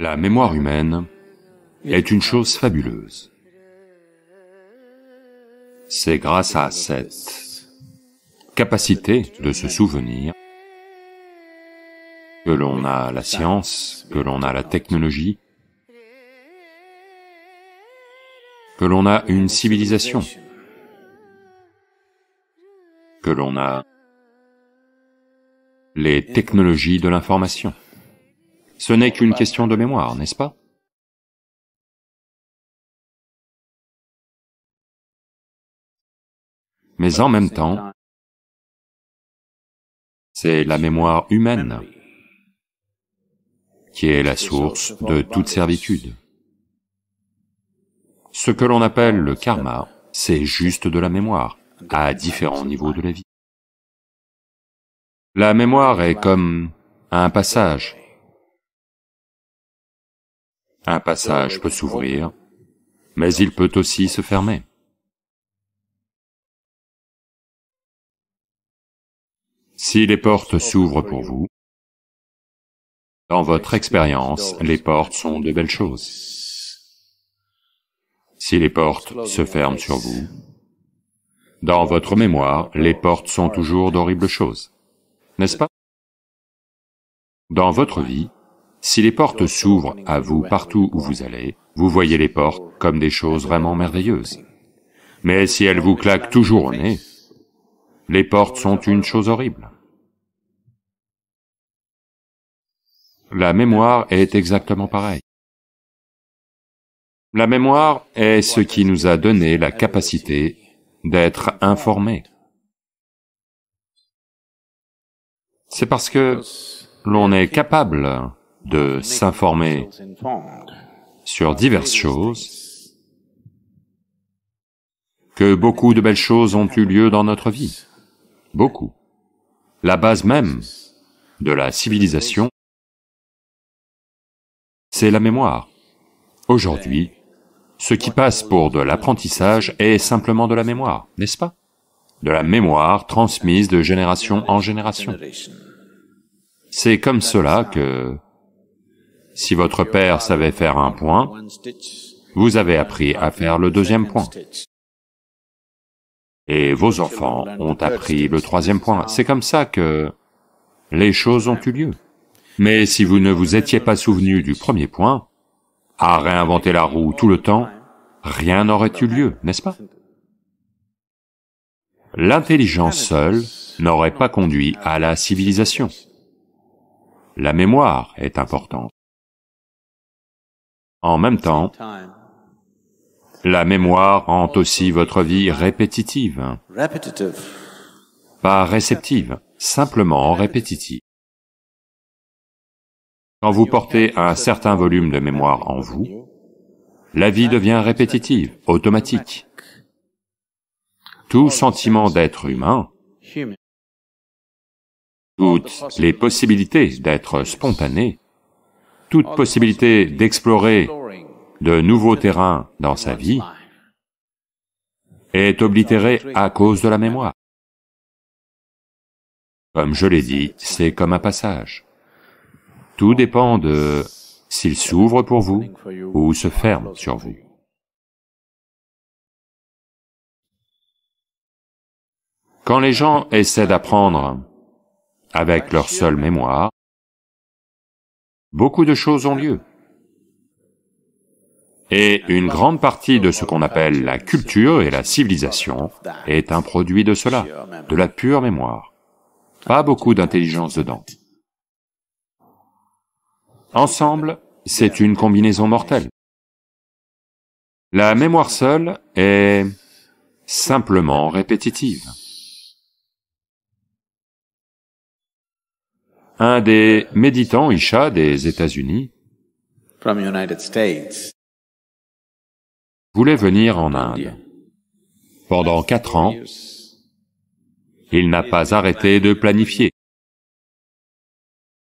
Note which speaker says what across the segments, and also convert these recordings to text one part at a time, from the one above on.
Speaker 1: La mémoire humaine est une chose fabuleuse. C'est grâce à cette capacité de se souvenir que l'on a la science, que l'on a la technologie, que l'on a une civilisation, que l'on a les technologies de l'information. Ce n'est qu'une question de mémoire, n'est-ce pas? Mais en même temps, c'est la mémoire humaine qui est la source de toute servitude. Ce que l'on appelle le karma, c'est juste de la mémoire, à différents niveaux de la vie. La mémoire est comme un passage. Un passage peut s'ouvrir, mais il peut aussi se fermer. Si les portes s'ouvrent pour vous, dans votre expérience, les portes sont de belles choses. Si les portes se ferment sur vous, dans votre mémoire, les portes sont toujours d'horribles choses, n'est-ce pas? Dans votre vie, si les portes s'ouvrent à vous partout où vous allez, vous voyez les portes comme des choses vraiment merveilleuses. Mais si elles vous claquent toujours au nez, les portes sont une chose horrible. La mémoire est exactement pareille. La mémoire est ce qui nous a donné la capacité d'être informés. C'est parce que l'on est capable de s'informer sur diverses choses que beaucoup de belles choses ont eu lieu dans notre vie. Beaucoup. La base même de la civilisation, c'est la mémoire. Aujourd'hui, ce qui passe pour de l'apprentissage est simplement de la mémoire, n'est-ce pas? De la mémoire transmise de génération en génération. C'est comme cela que, si votre père savait faire un point, vous avez appris à faire le deuxième point. Et vos enfants ont appris le troisième point. C'est comme ça que les choses ont eu lieu. Mais si vous ne vous étiez pas souvenu du premier point, à réinventer la roue tout le temps, rien n'aurait eu lieu, n'est-ce pas? L'intelligence seule n'aurait pas conduit à la civilisation. La mémoire est importante. En même temps, la mémoire rend aussi votre vie répétitive. Pas réceptive, simplement répétitive. Quand vous portez un certain volume de mémoire en vous, la vie devient répétitive, automatique. Tout sentiment d'être humain, toutes les possibilités d'être spontané, toute possibilité d'explorer de nouveaux terrains dans sa vie, est oblitérée à cause de la mémoire. Comme je l'ai dit, c'est comme un passage. Tout dépend de s'il s'ouvre pour vous ou se ferme sur vous. Quand les gens essaient d'apprendre avec leur seule mémoire, beaucoup de choses ont lieu. Et une grande partie de ce qu'on appelle la culture et la civilisation est un produit de cela, de la pure mémoire. Pas beaucoup d'intelligence dedans. Ensemble, c'est une combinaison mortelle. La mémoire seule est simplement répétitive. Un des méditants Isha des États-Unis voulait venir en Inde. Pendant 4 ans, il n'a pas arrêté de planifier.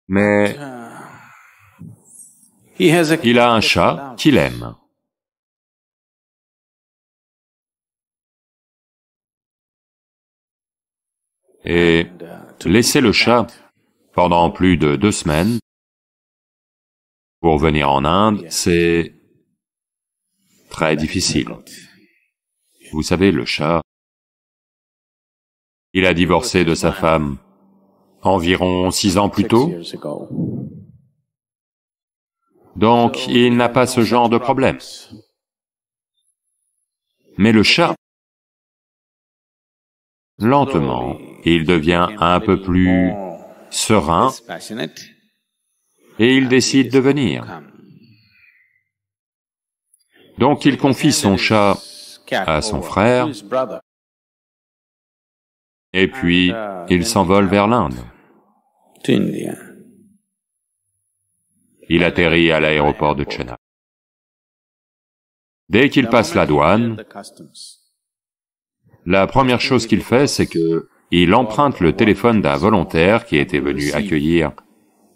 Speaker 1: Mais il a un chat qu'il aime. Et laisser le chat pendant plus de 2 semaines pour venir en Inde, c'est très difficile. Vous savez, le chat, il a divorcé de sa femme environ 6 ans plus tôt, donc il n'a pas ce genre de problème. Mais le chat, lentement, il devient un peu plus serein et il décide de venir. Donc il confie son chat à son frère et puis il s'envole vers l'Inde. Il atterrit à l'aéroport de Chennai. Dès qu'il passe la douane, la première chose qu'il fait, c'est que il emprunte le téléphone d'un volontaire qui était venu accueillir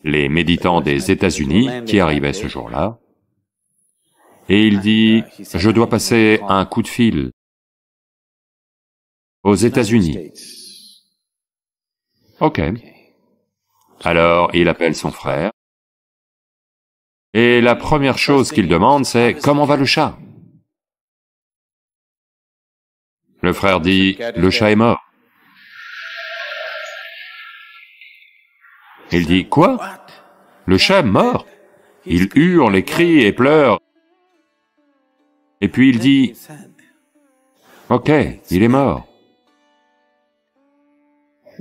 Speaker 1: les méditants des États-Unis qui arrivaient ce jour-là, et il dit, « Je dois passer un coup de fil aux États-Unis. » Ok. Alors, il appelle son frère, et la première chose qu'il demande, c'est « Comment va le chat ?» Le frère dit, « Le chat est mort. » Il dit, « Quoi? Le chat est mort ?» Il hurle et crie et pleure. Et puis il dit, « Ok, il est mort.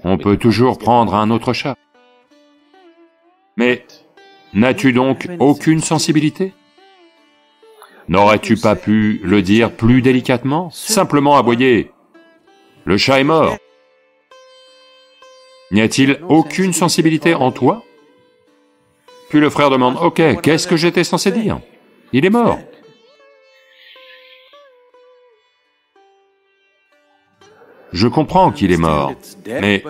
Speaker 1: On peut toujours prendre un autre chat. Mais n'as-tu donc aucune sensibilité? N'aurais-tu pas pu le dire plus délicatement, simplement aboyer, « Le chat est mort. » N'y a-t-il aucune sensibilité en toi? Puis le frère demande, « Ok, qu'est-ce que j'étais censé dire? Il est mort. » Je comprends qu'il est mort, mais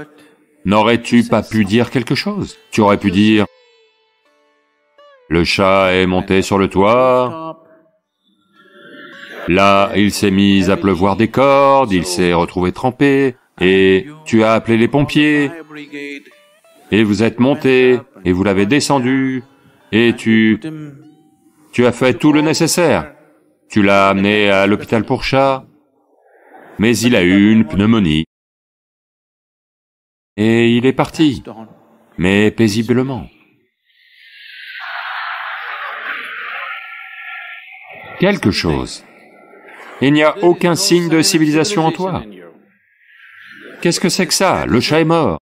Speaker 1: n'aurais-tu pas pu dire quelque chose? Tu aurais pu dire, « Le chat est monté sur le toit, là il s'est mis à pleuvoir des cordes, il s'est retrouvé trempé, et tu as appelé les pompiers, et vous êtes monté, et vous l'avez descendu, et tu as fait tout le nécessaire. Tu l'as amené à l'hôpital pour chats, mais il a eu une pneumonie. Et il est parti, mais paisiblement. Quelque chose. Il n'y a aucun signe de civilisation en toi. Qu'est-ce que c'est que ça? Le chat est mort.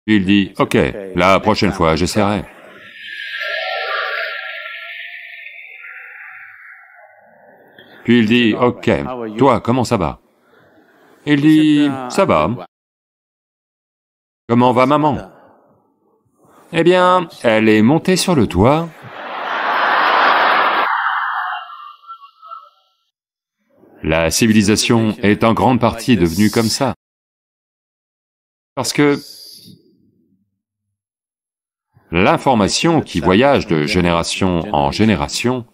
Speaker 1: Il dit, « Ok, la prochaine fois, j'essaierai. » Puis il dit, « Ok, toi, comment ça va? » Il dit, « Ça va. » « Comment va maman? » « Eh bien, elle est montée sur le toit. » La civilisation est en grande partie devenue comme ça. Parce que l'information qui voyage de génération en génération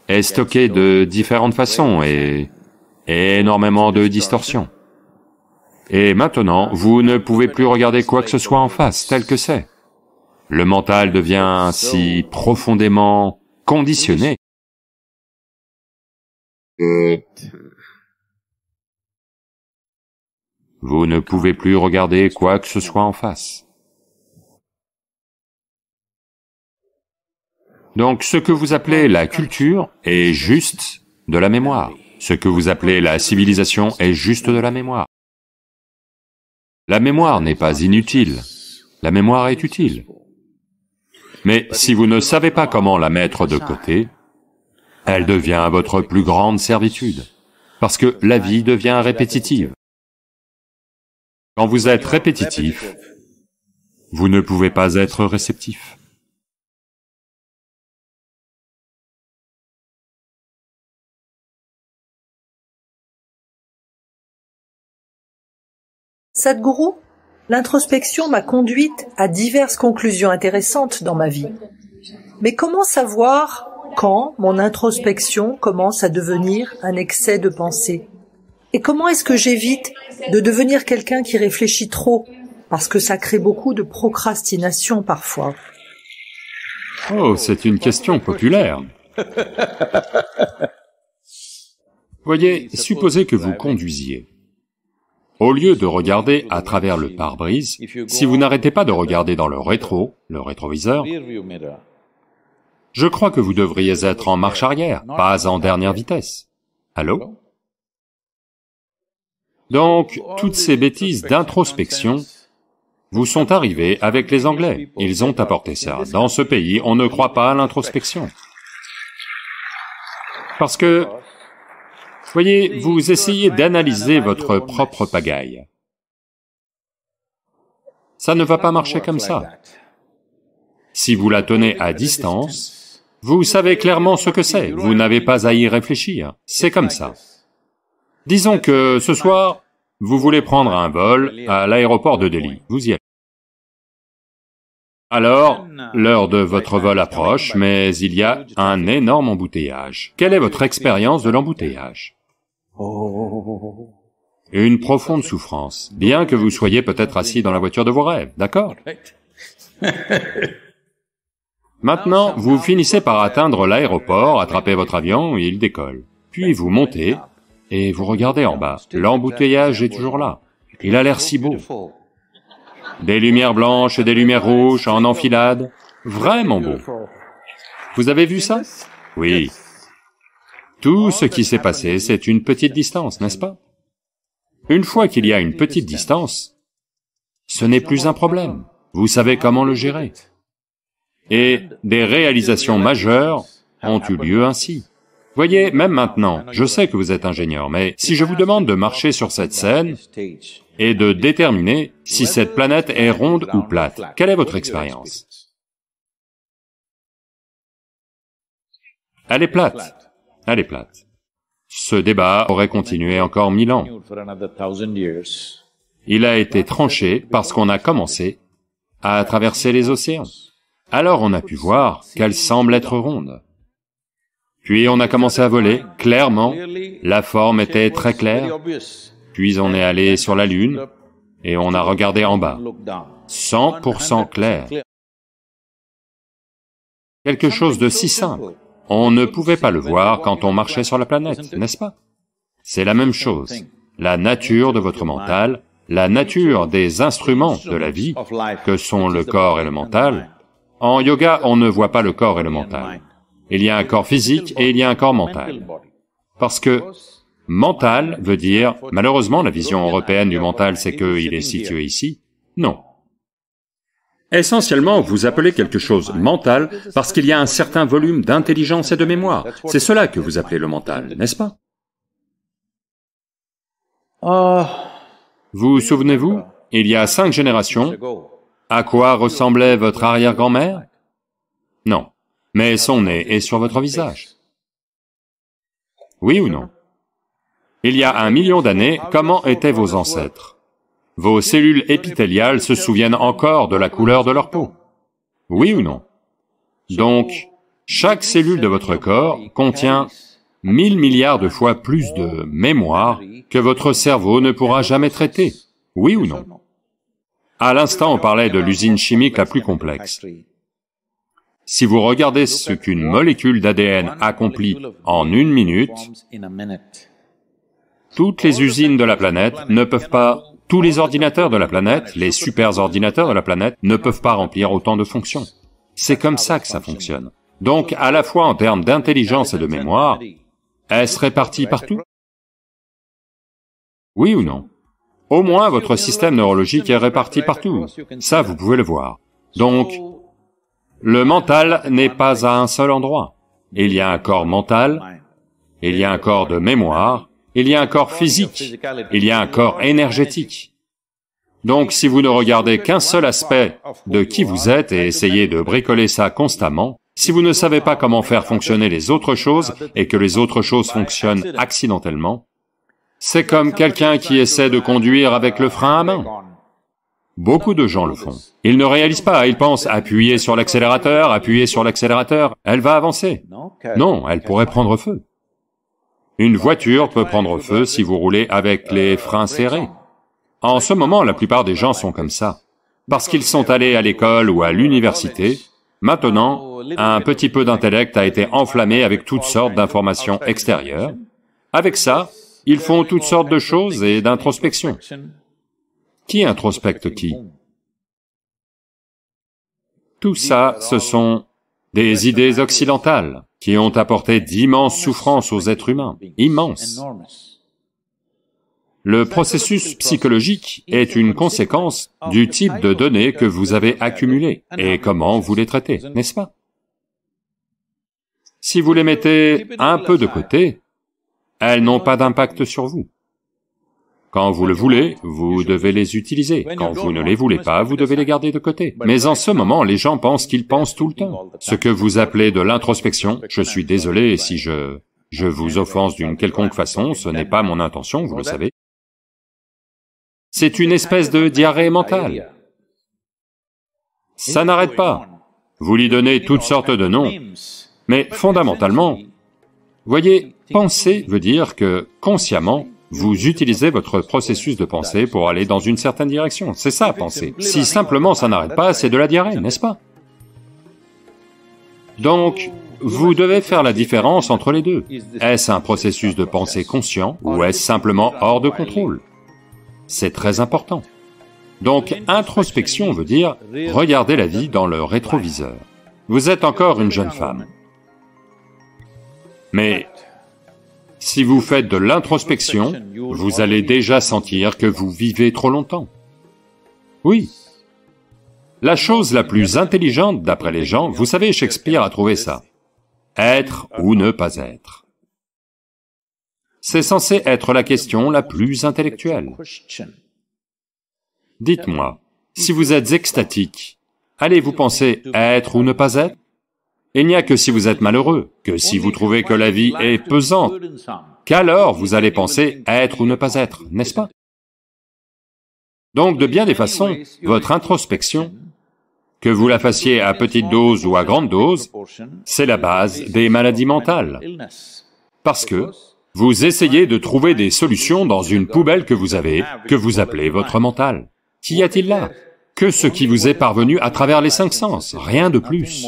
Speaker 1: est stockée de différentes façons et énormément de distorsions. Et maintenant, vous ne pouvez plus regarder quoi que ce soit en face, tel que c'est. Le mental devient si profondément conditionné que vous ne pouvez plus regarder quoi que ce soit en face. Donc ce que vous appelez la culture est juste de la mémoire. Ce que vous appelez la civilisation est juste de la mémoire. La mémoire n'est pas inutile, la mémoire est utile. Mais si vous ne savez pas comment la mettre de côté, elle devient votre plus grande servitude, parce que la vie devient répétitive. Quand vous êtes répétitif, vous ne pouvez pas être réceptif.
Speaker 2: Sadhguru, l'introspection m'a conduite à diverses conclusions intéressantes dans ma vie. Mais comment savoir quand mon introspection commence à devenir un excès de pensée? Et comment est-ce que j'évite de devenir quelqu'un qui réfléchit trop? Parce que ça crée beaucoup de procrastination parfois.
Speaker 1: Oh, c'est une question populaire. Voyez, supposez que vous conduisiez. Au lieu de regarder à travers le pare-brise, si vous n'arrêtez pas de regarder dans le rétroviseur, je crois que vous devriez être en marche arrière, pas en dernière vitesse. Allô? Donc, toutes ces bêtises d'introspection vous sont arrivées avec les Anglais. Ils ont apporté ça. Dans ce pays, on ne croit pas à l'introspection. Parce que, voyez, vous essayez d'analyser votre propre pagaille. Ça ne va pas marcher comme ça. Si vous la tenez à distance, vous savez clairement ce que c'est, vous n'avez pas à y réfléchir, c'est comme ça. Disons que ce soir, vous voulez prendre un vol à l'aéroport de Delhi, vous y allez. Alors, l'heure de votre vol approche, mais il y a un énorme embouteillage. Quelle est votre expérience de l'embouteillage? Une profonde souffrance, bien que vous soyez peut-être assis dans la voiture de vos rêves, d'accord? Maintenant, vous finissez par atteindre l'aéroport, attrapez votre avion et il décolle. Puis vous montez et vous regardez en bas. L'embouteillage est toujours là. Il a l'air si beau. Des lumières blanches et des lumières rouges en enfilade. Vraiment beau. Vous avez vu ça? Oui. Tout ce qui s'est passé, c'est une petite distance, n'est-ce pas? Une fois qu'il y a une petite distance, ce n'est plus un problème. Vous savez comment le gérer. Et des réalisations majeures ont eu lieu ainsi. Voyez, même maintenant, je sais que vous êtes ingénieur, mais si je vous demande de marcher sur cette scène et de déterminer si cette planète est ronde ou plate, quelle est votre expérience? Elle est plate. Elle est plate. Ce débat aurait continué encore 1000 ans. Il a été tranché parce qu'on a commencé à traverser les océans. Alors on a pu voir qu'elle semble être ronde. Puis on a commencé à voler, clairement, la forme était très claire, puis on est allé sur la Lune, et on a regardé en bas, 100% clair. Quelque chose de si simple, on ne pouvait pas le voir quand on marchait sur la planète, n'est-ce pas? C'est la même chose, la nature de votre mental, la nature des instruments de la vie, que sont le corps et le mental. En yoga, on ne voit pas le corps et le mental. Il y a un corps physique et il y a un corps mental. Parce que mental veut dire, malheureusement la vision européenne du mental c'est qu'il est situé ici. Non. Essentiellement, vous appelez quelque chose mental parce qu'il y a un certain volume d'intelligence et de mémoire. C'est cela que vous appelez le mental, n'est-ce pas? Vous souvenez-vous, il y a 5 générations, à quoi ressemblait votre arrière-grand-mère? Non. Mais son nez est sur votre visage. Oui ou non? Il y a 1 million d'années, comment étaient vos ancêtres? Vos cellules épithéliales se souviennent encore de la couleur de leur peau. Oui ou non? Donc, chaque cellule de votre corps contient 1000 milliards de fois plus de mémoire que votre cerveau ne pourra jamais traiter. Oui ou non? À l'instant, on parlait de l'usine chimique la plus complexe. Si vous regardez ce qu'une molécule d'ADN accomplit en 1 minute, toutes les usines de la planète ne peuvent pas, tous les ordinateurs de la planète, les superordinateurs de la planète, ne peuvent pas remplir autant de fonctions. C'est comme ça que ça fonctionne. Donc, à la fois en termes d'intelligence et de mémoire, est-ce réparti partout? Oui ou non? Au moins, votre système neurologique est réparti partout. Ça, vous pouvez le voir. Donc, le mental n'est pas à un seul endroit. Il y a un corps mental, il y a un corps de mémoire, il y a un corps physique, il y a un corps énergétique. Donc si vous ne regardez qu'un seul aspect de qui vous êtes et essayez de bricoler ça constamment, si vous ne savez pas comment faire fonctionner les autres choses et que les autres choses fonctionnent accidentellement, c'est comme quelqu'un qui essaie de conduire avec le frein à main. Beaucoup de gens le font. Ils ne réalisent pas, ils pensent appuyer sur l'accélérateur, elle va avancer. Non, elle pourrait prendre feu. Une voiture peut prendre feu si vous roulez avec les freins serrés. En ce moment, la plupart des gens sont comme ça. Parce qu'ils sont allés à l'école ou à l'université, maintenant, un petit peu d'intellect a été enflammé avec toutes sortes d'informations extérieures. Avec ça, ils font toutes sortes de choses et d'introspection. Qui introspecte qui? Tout ça, ce sont des idées occidentales qui ont apporté d'immenses souffrances aux êtres humains, immenses. Le processus psychologique est une conséquence du type de données que vous avez accumulées et comment vous les traitez, n'est-ce pas? Si vous les mettez un peu de côté, elles n'ont pas d'impact sur vous. Quand vous le voulez, vous devez les utiliser. Quand vous ne les voulez pas, vous devez les garder de côté. Mais en ce moment, les gens pensent qu'ils pensent tout le temps. Ce que vous appelez de l'introspection, je suis désolé si je vous offense d'une quelconque façon, ce n'est pas mon intention, vous le savez. C'est une espèce de diarrhée mentale. Ça n'arrête pas. Vous lui donnez toutes sortes de noms, mais fondamentalement, voyez, penser veut dire que, consciemment, vous utilisez votre processus de pensée pour aller dans une certaine direction, c'est ça, penser. Si simplement ça n'arrête pas, c'est de la diarrhée, n'est-ce pas? Donc, vous devez faire la différence entre les deux. Est-ce un processus de pensée conscient ou est-ce simplement hors de contrôle? C'est très important. Donc, introspection veut dire regarder la vie dans le rétroviseur. Vous êtes encore une jeune femme. Mais si vous faites de l'introspection, vous allez déjà sentir que vous vivez trop longtemps. Oui. La chose la plus intelligente d'après les gens, vous savez, Shakespeare a trouvé ça. Être ou ne pas être. C'est censé être la question la plus intellectuelle. Dites-moi, si vous êtes extatique, allez-vous penser être ou ne pas être? Il n'y a que si vous êtes malheureux, que si vous trouvez que la vie est pesante, qu'alors vous allez penser être ou ne pas être, n'est-ce pas? Donc de bien des façons, votre introspection, que vous la fassiez à petite dose ou à grande dose, c'est la base des maladies mentales. Parce que vous essayez de trouver des solutions dans une poubelle que vous avez, que vous appelez votre mental. Qu'y a-t-il là? Que ce qui vous est parvenu à travers les 5 sens, rien de plus.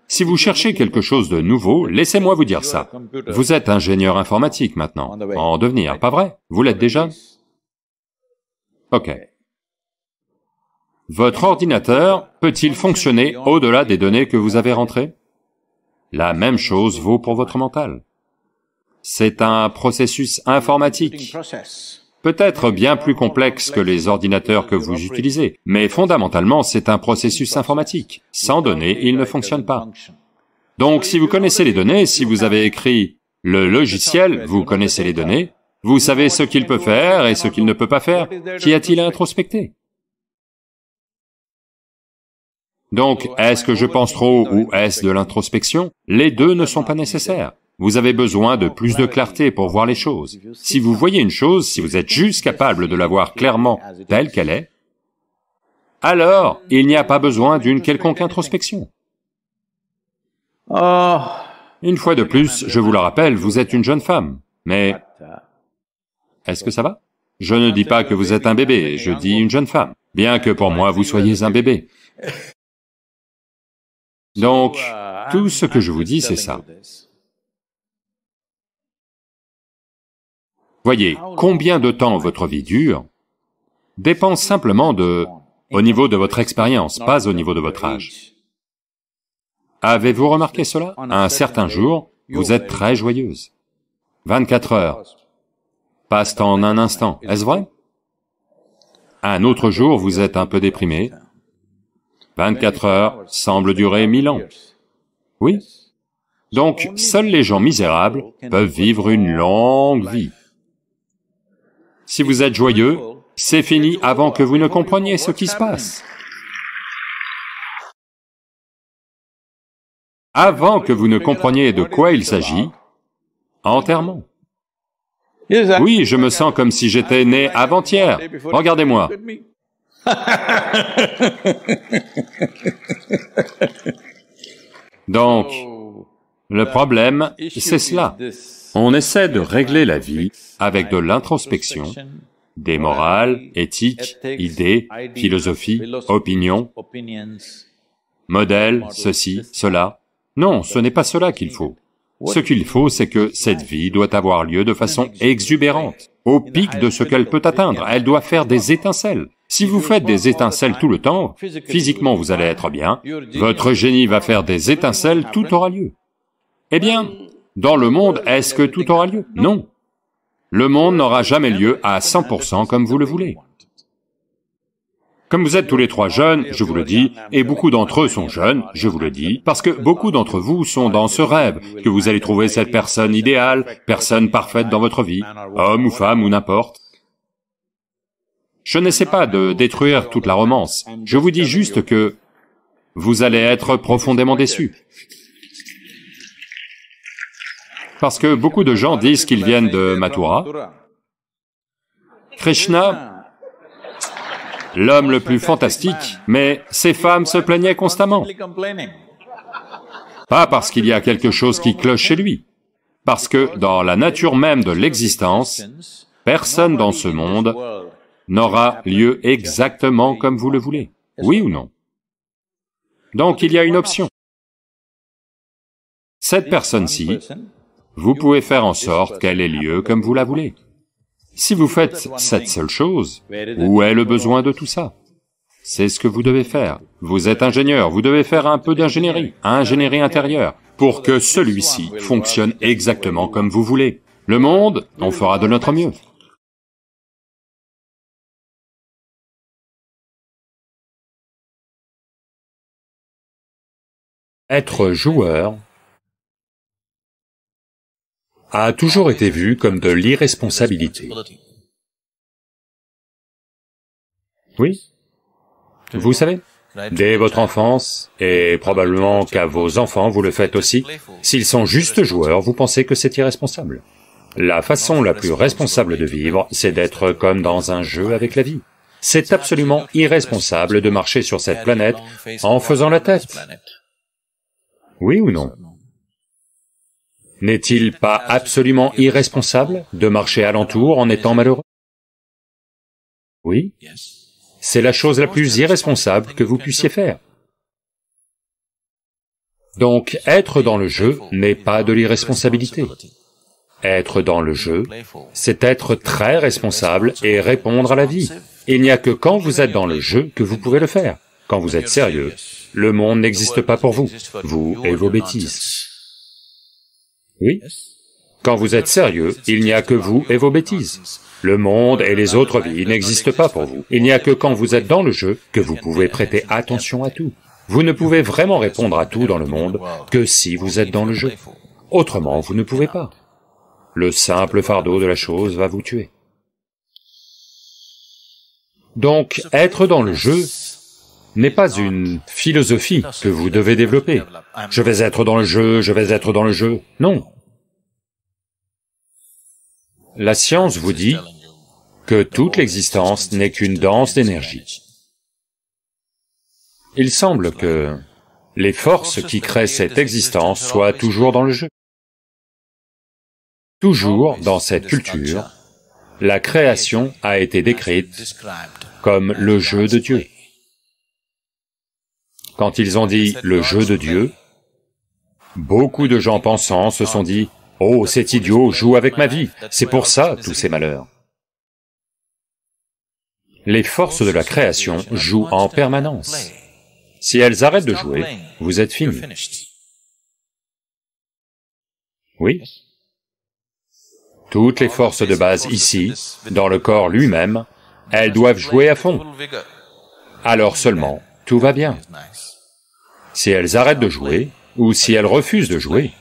Speaker 1: Si vous cherchez quelque chose de nouveau, laissez-moi vous dire ça. Vous êtes ingénieur informatique maintenant, en devenir, pas vrai? Vous l'êtes déjà? Ok. Votre ordinateur peut-il fonctionner au-delà des données que vous avez rentrées? La même chose vaut pour votre mental. C'est un processus informatique, peut-être bien plus complexe que les ordinateurs que vous utilisez, mais fondamentalement c'est un processus informatique. Sans données, il ne fonctionne pas. Donc si vous connaissez les données, si vous avez écrit le logiciel, vous connaissez les données, vous savez ce qu'il peut faire et ce qu'il ne peut pas faire, qu'y a-t-il à introspecter? Donc, est-ce que je pense trop ou est-ce de l'introspection? Les deux ne sont pas nécessaires. Vous avez besoin de plus de clarté pour voir les choses. Si vous voyez une chose, si vous êtes juste capable de la voir clairement telle qu'elle est, alors il n'y a pas besoin d'une quelconque introspection. Une fois de plus, je vous le rappelle, vous êtes une jeune femme, mais est-ce que ça va? Je ne dis pas que vous êtes un bébé, je dis une jeune femme, bien que pour moi vous soyez un bébé. Donc, tout ce que je vous dis, c'est ça. Voyez, combien de temps votre vie dure dépend simplement au niveau de votre expérience, pas au niveau de votre âge. Avez-vous remarqué cela? Un certain jour, vous êtes très joyeuse. 24 heures passent en un instant, est-ce vrai? Un autre jour, vous êtes un peu déprimé. 24 heures semblent durer 1000 ans. Oui. Donc, seuls les gens misérables peuvent vivre une longue vie. Si vous êtes joyeux, c'est fini avant que vous ne compreniez ce qui se passe. Avant que vous ne compreniez de quoi il s'agit, enterrement. Oui, je me sens comme si j'étais né avant-hier. Regardez-moi. Donc, le problème, c'est cela. On essaie de régler la vie avec de l'introspection, des morales, éthiques, idées, philosophies, opinions, modèles, ceci, cela. Non, ce n'est pas cela qu'il faut. Ce qu'il faut, c'est que cette vie doit avoir lieu de façon exubérante, au pic de ce qu'elle peut atteindre. Elle doit faire des étincelles. Si vous faites des étincelles tout le temps, physiquement vous allez être bien, votre génie va faire des étincelles, tout aura lieu. Eh bien, dans le monde, est-ce que tout aura lieu? Non. Le monde n'aura jamais lieu à 100% comme vous le voulez. Comme vous êtes tous les trois jeunes, je vous le dis, et beaucoup d'entre eux sont jeunes, je vous le dis, parce que beaucoup d'entre vous sont dans ce rêve, que vous allez trouver cette personne idéale, personne parfaite dans votre vie, homme ou femme ou n'importe. Je n'essaie pas de détruire toute la romance, je vous dis juste que vous allez être profondément déçus. Parce que beaucoup de gens disent qu'ils viennent de Mathura. Krishna, l'homme le plus fantastique, mais ces femmes se plaignaient constamment. Pas parce qu'il y a quelque chose qui cloche chez lui, parce que dans la nature même de l'existence, personne dans ce monde n'aura lieu exactement comme vous le voulez. Oui ou non? Donc il y a une option. Cette personne-ci, vous pouvez faire en sorte qu'elle ait lieu comme vous la voulez. Si vous faites cette seule chose, où est le besoin de tout ça? C'est ce que vous devez faire. Vous êtes ingénieur, vous devez faire un peu d'ingénierie, ingénierie intérieure, pour que celui-ci fonctionne exactement comme vous voulez. Le monde, on fera de notre mieux. Être joueur a toujours été vu comme de l'irresponsabilité. Oui, vous savez, dès votre enfance, et probablement qu'à vos enfants vous le faites aussi, s'ils sont juste joueurs, vous pensez que c'est irresponsable. La façon la plus responsable de vivre, c'est d'être comme dans un jeu avec la vie. C'est absolument irresponsable de marcher sur cette planète en faisant la tête. Oui ou non? N'est-il pas absolument irresponsable de marcher alentour en étant malheureux? Oui, c'est la chose la plus irresponsable que vous puissiez faire. Donc, être dans le jeu n'est pas de l'irresponsabilité. Être dans le jeu, c'est être très responsable et répondre à la vie. Il n'y a que quand vous êtes dans le jeu que vous pouvez le faire. Quand vous êtes sérieux, le monde n'existe pas pour vous, vous et vos bêtises. Oui. Quand vous êtes sérieux, il n'y a que vous et vos bêtises. Le monde et les autres vies n'existent pas pour vous. Il n'y a que quand vous êtes dans le jeu que vous pouvez prêter attention à tout. Vous ne pouvez vraiment répondre à tout dans le monde que si vous êtes dans le jeu. Autrement, vous ne pouvez pas. Le simple fardeau de la chose va vous tuer. Donc, être dans le jeu n'est pas une philosophie que vous devez développer. Je vais être dans le jeu, je vais être dans le jeu. Non. La science vous dit que toute l'existence n'est qu'une danse d'énergie. Il semble que les forces qui créent cette existence soient toujours dans le jeu. Toujours dans cette culture, la création a été décrite comme le jeu de Dieu. Quand ils ont dit le jeu de Dieu, beaucoup de gens pensants se sont dit « Oh, cet idiot joue avec ma vie, c'est pour ça tous ces malheurs. » Les forces de la création jouent en permanence. Si elles arrêtent de jouer, vous êtes fini. Oui. Toutes les forces de base ici, dans le corps lui-même, elles doivent jouer à fond. Alors seulement, tout va bien. Si elles arrêtent de jouer, ou si elles refusent de jouer,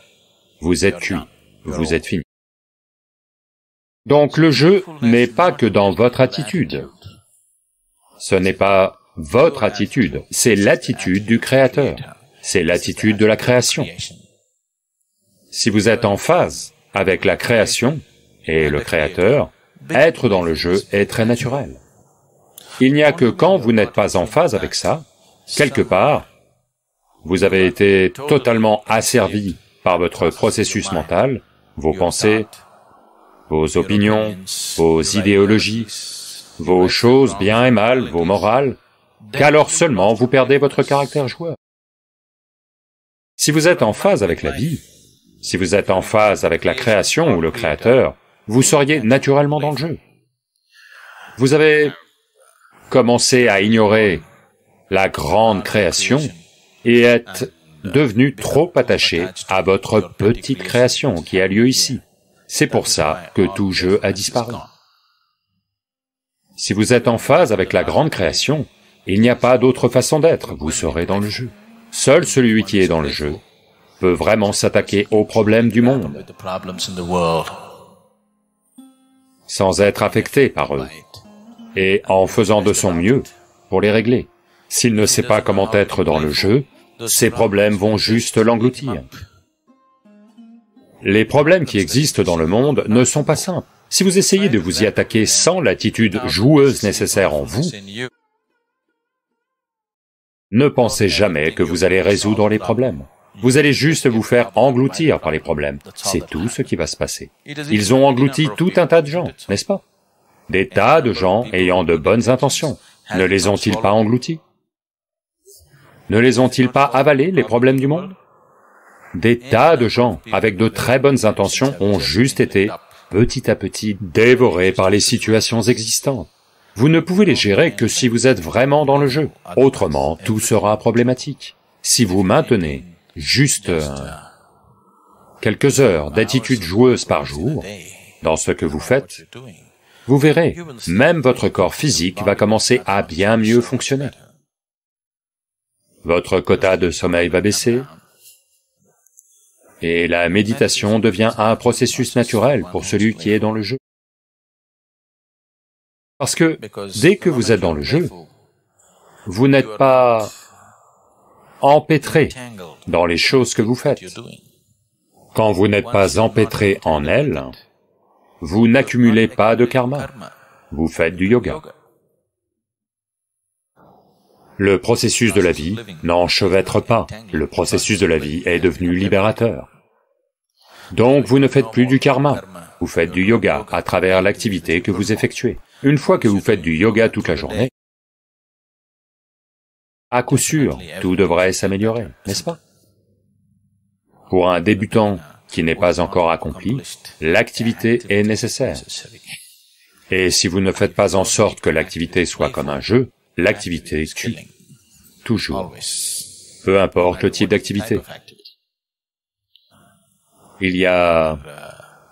Speaker 1: vous êtes cuit, vous êtes fini. Donc le jeu n'est pas que dans votre attitude. Ce n'est pas votre attitude, c'est l'attitude du Créateur, c'est l'attitude de la création. Si vous êtes en phase avec la création et le Créateur, être dans le jeu est très naturel. Il n'y a que quand vous n'êtes pas en phase avec ça, quelque part, vous avez été totalement asservi par votre processus mental, vos pensées, vos opinions, vos idéologies, vos choses bien et mal, vos morales, qu'alors seulement vous perdez votre caractère joueur. Si vous êtes en phase avec la vie, si vous êtes en phase avec la création ou le créateur, vous seriez naturellement dans le jeu. Vous avez commencé à ignorer la grande création et êtes devenu trop attaché à votre petite création qui a lieu ici. C'est pour ça que tout jeu a disparu. Si vous êtes en phase avec la grande création, il n'y a pas d'autre façon d'être, vous serez dans le jeu. Seul celui qui est dans le jeu peut vraiment s'attaquer aux problèmes du monde, sans être affecté par eux, et en faisant de son mieux pour les régler. S'il ne sait pas comment être dans le jeu, ces problèmes vont juste l'engloutir. Les problèmes qui existent dans le monde ne sont pas simples. Si vous essayez de vous y attaquer sans l'attitude joueuse nécessaire en vous, ne pensez jamais que vous allez résoudre les problèmes. Vous allez juste vous faire engloutir par les problèmes. C'est tout ce qui va se passer. Ils ont englouti tout un tas de gens, n'est-ce pas? Des tas de gens ayant de bonnes intentions. Ne les ont-ils pas engloutis? Ne les ont-ils pas avalés, les problèmes du monde? Des tas de gens avec de très bonnes intentions ont juste été, petit à petit, dévorés par les situations existantes. Vous ne pouvez les gérer que si vous êtes vraiment dans le jeu. Autrement, tout sera problématique. Si vous maintenez juste quelques heures d'attitude joueuse par jour dans ce que vous faites, vous verrez, même votre corps physique va commencer à bien mieux fonctionner. Votre quota de sommeil va baisser, et la méditation devient un processus naturel pour celui qui est dans le jeu. Parce que dès que vous êtes dans le jeu, vous n'êtes pas empêtré dans les choses que vous faites. Quand vous n'êtes pas empêtré en elles, vous n'accumulez pas de karma, vous faites du yoga. Le processus de la vie n'enchevêtre pas, le processus de la vie est devenu libérateur. Donc vous ne faites plus du karma, vous faites du yoga à travers l'activité que vous effectuez. Une fois que vous faites du yoga toute la journée, à coup sûr, tout devrait s'améliorer, n'est-ce pas? Pour un débutant qui n'est pas encore accompli, l'activité est nécessaire. Et si vous ne faites pas en sorte que l'activité soit comme un jeu, l'activité tue. Toujours. Peu importe le type d'activité. Il y a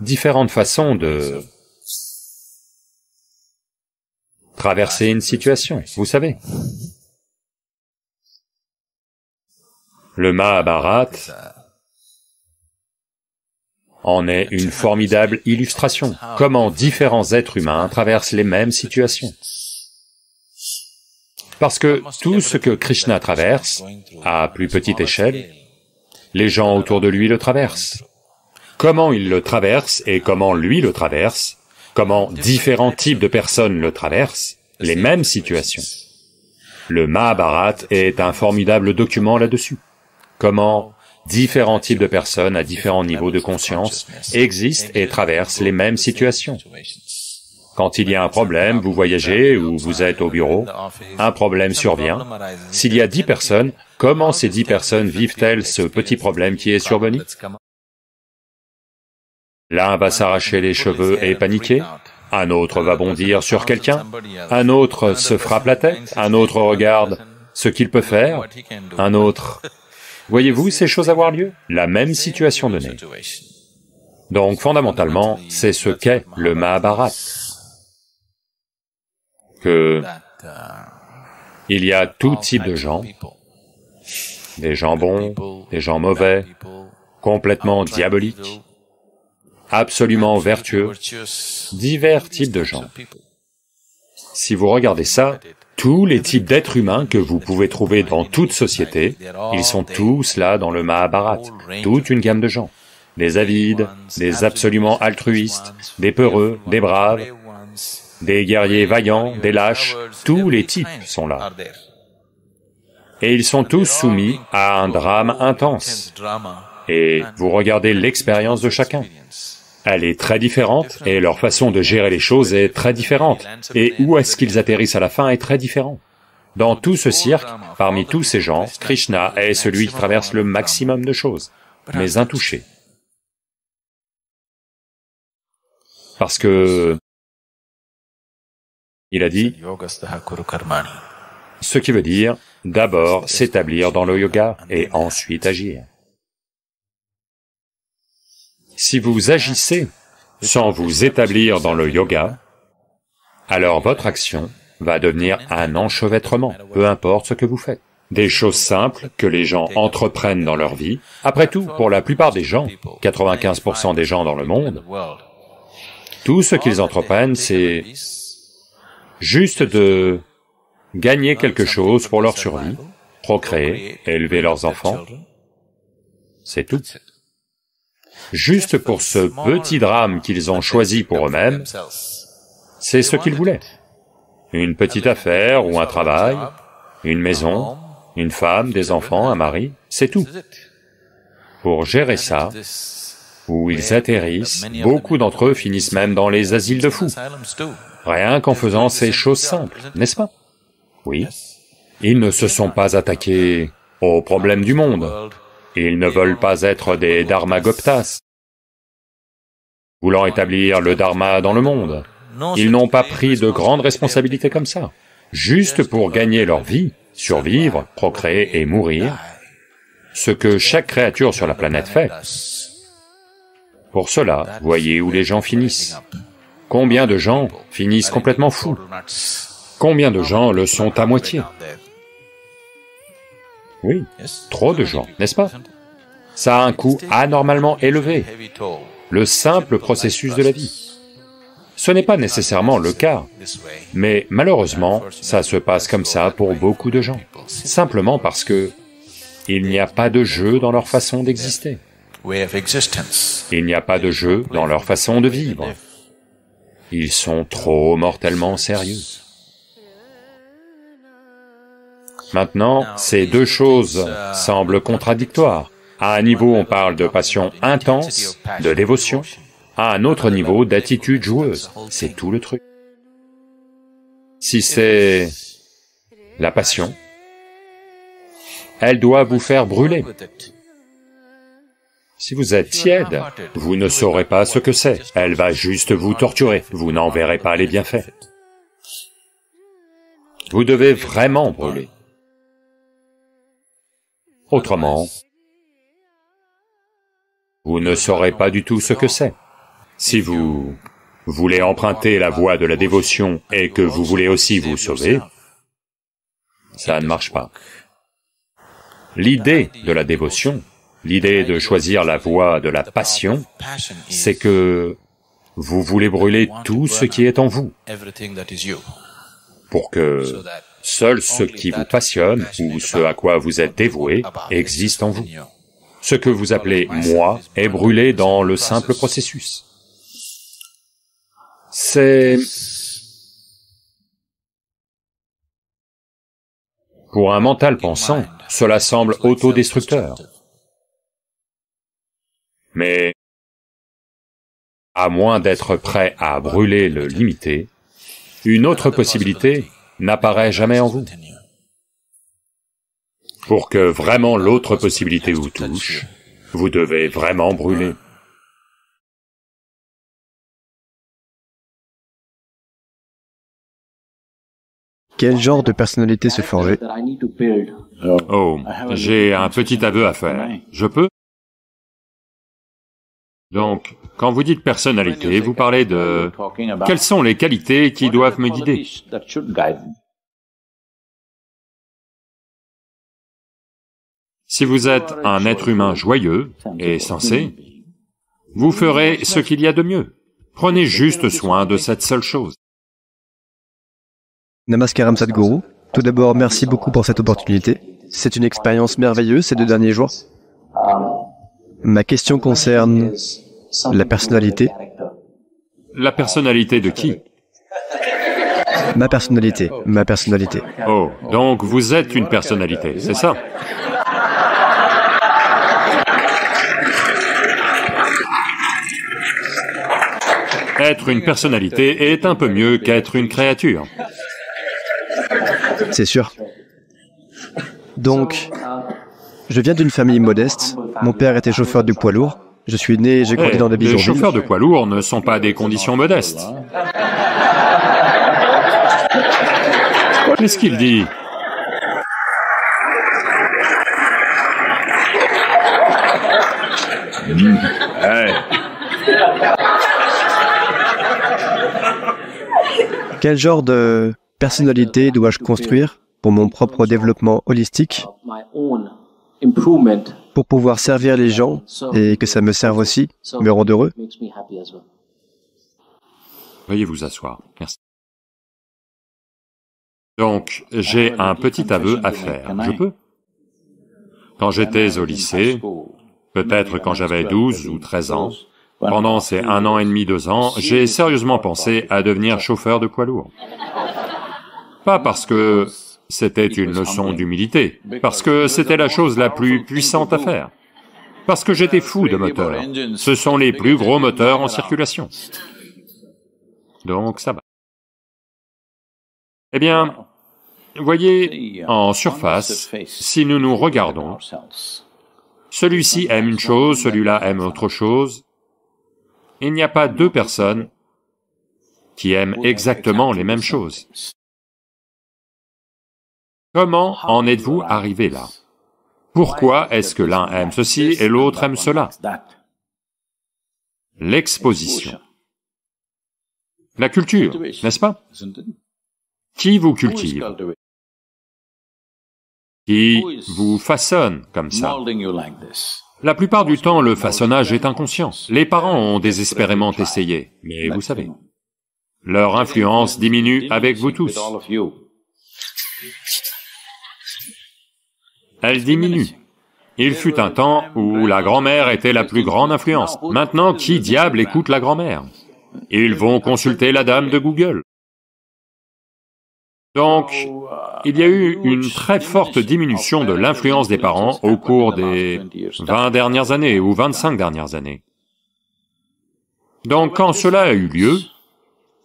Speaker 1: différentes façons de traverser une situation, vous savez. Le Mahabharata en est une formidable illustration. Comment différents êtres humains traversent les mêmes situations. Parce que tout ce que Krishna traverse, à plus petite échelle, les gens autour de lui le traversent. Comment il le traverse et comment lui le traverse, comment différents types de personnes le traversent, les mêmes situations. Le Mahabharata est un formidable document là-dessus. Comment différents types de personnes à différents niveaux de conscience existent et traversent les mêmes situations. Quand il y a un problème, vous voyagez ou vous êtes au bureau, un problème survient. S'il y a 10 personnes, comment ces 10 personnes vivent-elles ce petit problème qui est survenu? L'un va s'arracher les cheveux et paniquer, un autre va bondir sur quelqu'un, un autre se frappe la tête, un autre regarde ce qu'il peut faire, un autre... Voyez-vous ces choses avoir lieu? La même situation donnée. Donc fondamentalement, c'est ce qu'est le Mahabharata. Que il y a tout type de gens, des gens bons, des gens mauvais, complètement diaboliques, absolument vertueux, divers types de gens. Si vous regardez ça, tous les types d'êtres humains que vous pouvez trouver dans toute société, ils sont tous là dans le Mahabharata, toute une gamme de gens. Des avides, des absolument altruistes, des peureux, des braves, des guerriers vaillants, des lâches, tous les types sont là. Et ils sont tous soumis à un drame intense. Et vous regardez l'expérience de chacun. elle est très différente, et leur façon de gérer les choses est très différente, et où est-ce qu'ils atterrissent à la fin est très différent. Dans tout ce cirque, parmi tous ces gens, Krishna est celui qui traverse le maximum de choses, mais intouché. Parce que, il a dit, ce qui veut dire d'abord s'établir dans le yoga et ensuite agir. Si vous agissez sans vous établir dans le yoga, alors votre action va devenir un enchevêtrement, peu importe ce que vous faites. Des choses simples que les gens entreprennent dans leur vie. Après tout, pour la plupart des gens, 95% des gens dans le monde, tout ce qu'ils entreprennent, c'est juste de gagner quelque chose pour leur survie, procréer, élever leurs enfants, c'est tout. Juste pour ce petit drame qu'ils ont choisi pour eux-mêmes, c'est ce qu'ils voulaient. Une petite affaire ou un travail, une maison, une femme, des enfants, un mari, c'est tout. Pour gérer ça, où ils atterrissent, beaucoup d'entre eux finissent même dans les asiles de fous, rien qu'en faisant ces choses simples, n'est-ce pas? Oui. Ils ne se sont pas attaqués aux problèmes du monde. Ils ne veulent pas être des dharmaguptas, voulant établir le dharma dans le monde. Ils n'ont pas pris de grandes responsabilités comme ça. Juste pour gagner leur vie, survivre, procréer et mourir, ce que chaque créature sur la planète fait. Pour cela, voyez où les gens finissent. Combien de gens finissent complètement fous? Combien de gens le sont à moitié? Oui, trop de gens, n'est-ce pas? Ça a un coût anormalement élevé, le simple processus de la vie. Ce n'est pas nécessairement le cas, mais malheureusement, ça se passe comme ça pour beaucoup de gens, simplement parce que il n'y a pas de jeu dans leur façon d'exister. Il n'y a pas de jeu dans leur façon de vivre. Ils sont trop mortellement sérieux. Maintenant, ces deux choses semblent contradictoires. À un niveau, on parle de passion intense, de dévotion, à un autre niveau, d'attitude joueuse. C'est tout le truc. Si c'est la passion, elle doit vous faire brûler. Si vous êtes tiède, vous ne saurez pas ce que c'est. Elle va juste vous torturer, vous n'en verrez pas les bienfaits. Vous devez vraiment brûler. Autrement, vous ne saurez pas du tout ce que c'est. Si vous voulez emprunter la voie de la dévotion et que vous voulez aussi vous sauver, ça ne marche pas. L'idée de la dévotion, l'idée de choisir la voie de la passion, c'est que vous voulez brûler tout ce qui est en vous, pour que seul ce qui vous passionne, ou ce à quoi vous êtes dévoué, existe en vous. Ce que vous appelez « moi » est brûlé dans le simple processus. C'est... Pour un mental pensant, cela semble autodestructeur. Mais, à moins d'être prêt à brûler le limité, une autre possibilité n'apparaît jamais en vous. Pour que vraiment l'autre possibilité vous touche, vous devez vraiment brûler.
Speaker 3: Quel genre de personnalité se forger?
Speaker 1: Oh, j'ai un petit aveu à faire. Je peux? Donc, quand vous dites personnalité, vous parlez de... Quelles sont les qualités qui doivent me guider? Si vous êtes un être humain joyeux et sensé, vous ferez ce qu'il y a de mieux. Prenez juste soin de cette seule chose.
Speaker 3: Namaskaram Sadhguru. Tout d'abord, merci beaucoup pour cette opportunité. C'est une expérience merveilleuse ces 2 derniers jours. Ma question concerne la personnalité.
Speaker 1: La personnalité de qui?
Speaker 3: Ma personnalité.
Speaker 1: Oh, donc vous êtes une personnalité, c'est ça? Être une personnalité est un peu mieux qu'être une créature.
Speaker 3: C'est sûr. Donc, je viens d'une famille modeste. Mon père était chauffeur de poids lourd. Je suis né et j'ai grandi dans des
Speaker 1: Les
Speaker 3: bidonvilles.
Speaker 1: chauffeurs de poids lourds ne sont pas des conditions modestes. Qu'est-ce qu'il dit?
Speaker 3: Quel genre de personnalité dois-je construire pour mon propre développement holistique, pour pouvoir servir les gens et que ça me serve aussi, me rende heureux?
Speaker 1: Veuillez vous asseoir. Merci. Donc, j'ai un petit aveu à faire. Je peux? Quand j'étais au lycée, peut-être quand j'avais 12 ou 13 ans, pendant ces 1 an et demi, 2 ans, j'ai sérieusement pensé à devenir chauffeur de poids lourd. Pas parce que c'était une leçon d'humilité, parce que c'était la chose la plus puissante à faire. Parce que j'étais fou de moteurs. Ce sont les plus gros moteurs en circulation. Donc ça va. Eh bien, voyez, en surface, si nous nous regardons, celui-ci aime une chose, celui-là aime autre chose. Il n'y a pas 2 personnes qui aiment exactement les mêmes choses. Comment en êtes-vous arrivé là? Pourquoi est-ce que l'un aime ceci et l'autre aime cela? L'exposition. La culture, n'est-ce pas? Qui vous cultive? Qui vous façonne comme ça? La plupart du temps, le façonnage est inconscient. Les parents ont désespérément essayé, mais vous savez, leur influence diminue avec vous tous. Elle diminue. Il fut un temps où la grand-mère était la plus grande influence. Maintenant, qui diable écoute la grand-mère? Ils vont consulter la dame de Google. Donc, il y a eu une très forte diminution de l'influence des parents au cours des 20 dernières années ou 25 dernières années. Donc, quand cela a eu lieu,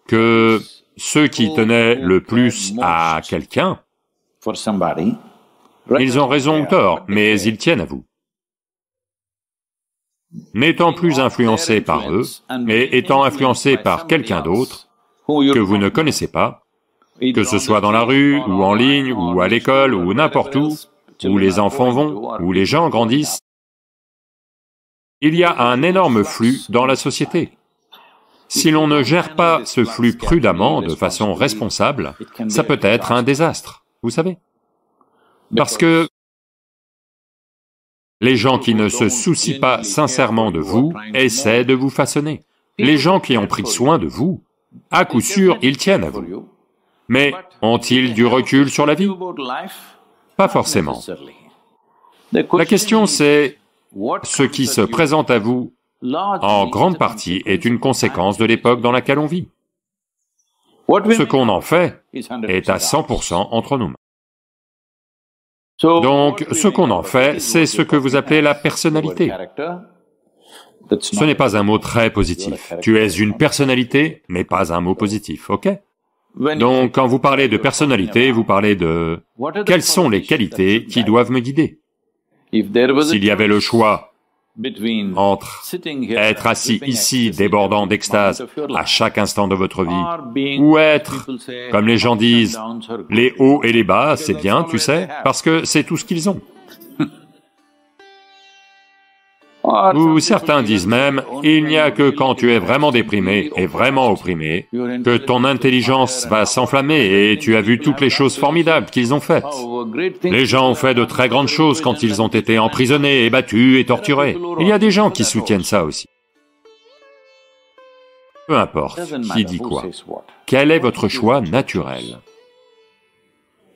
Speaker 1: que ceux qui tenaient le plus à quelqu'un, ils ont raison ou tort, mais ils tiennent à vous. N'étant plus influencés par eux, et étant influencés par quelqu'un d'autre, que vous ne connaissez pas, que ce soit dans la rue, ou en ligne, ou à l'école, ou n'importe où les enfants vont, où les gens grandissent, il y a un énorme flux dans la société. Si l'on ne gère pas ce flux prudemment, de façon responsable, ça peut être un désastre, vous savez. Parce que les gens qui ne se soucient pas sincèrement de vous essaient de vous façonner. Les gens qui ont pris soin de vous, à coup sûr, ils tiennent à vous. Mais ont-ils du recul sur la vie? Pas forcément. La question c'est, ce qui se présente à vous, en grande partie, est une conséquence de l'époque dans laquelle on vit. Ce qu'on en fait est à 100% entre nous. Donc, ce qu'on en fait, c'est ce que vous appelez la personnalité. Ce n'est pas un mot très positif. Tu es une personnalité n'est pas un mot positif, ok? Donc, quand vous parlez de personnalité, vous parlez de... Quelles sont les qualités qui doivent me guider? S'il y avait le choix entre être assis ici, débordant d'extase, à chaque instant de votre vie, ou être, comme les gens disent, les hauts et les bas, c'est bien, tu sais, parce que c'est tout ce qu'ils ont. Ou certains disent même, il n'y a que quand tu es vraiment déprimé et vraiment opprimé, que ton intelligence va s'enflammer et tu as vu toutes les choses formidables qu'ils ont faites. Les gens ont fait de très grandes choses quand ils ont été emprisonnés et battus et torturés. Il y a des gens qui soutiennent ça aussi. Peu importe qui dit quoi. Quel est votre choix naturel?